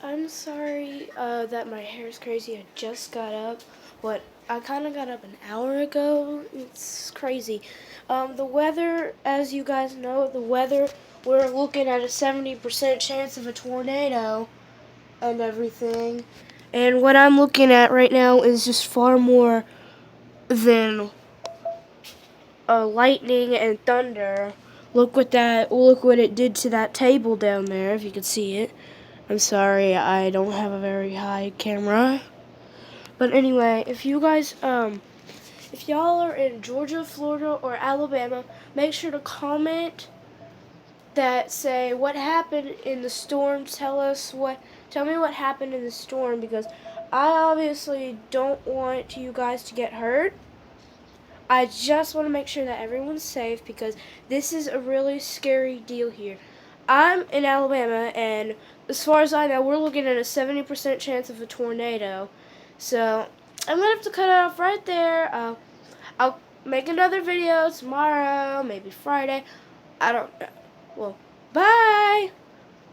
I'm sorry that my hair is crazy. I just got up. I kind of got up an hour ago. It's crazy. The weather, as you guys know, we're looking at a 70% chance of a tornado and everything. And what I'm looking at right now is just far more than lightning and thunder. Look what it did to that table down there, if you could see it. I'm sorry, I don't have a very high camera. But anyway, if y'all are in Georgia, Florida, or Alabama, make sure to comment that say what happened in the storm. Tell me what happened in the storm, because I obviously don't want you guys to get hurt. I just want to make sure that everyone's safe, because this is a really scary deal here. I'm in Alabama, and as far as I know, we're looking at a 70% chance of a tornado. So I'm going to have to cut it off right there. I'll make another video tomorrow, maybe Friday. I don't know. Well, bye!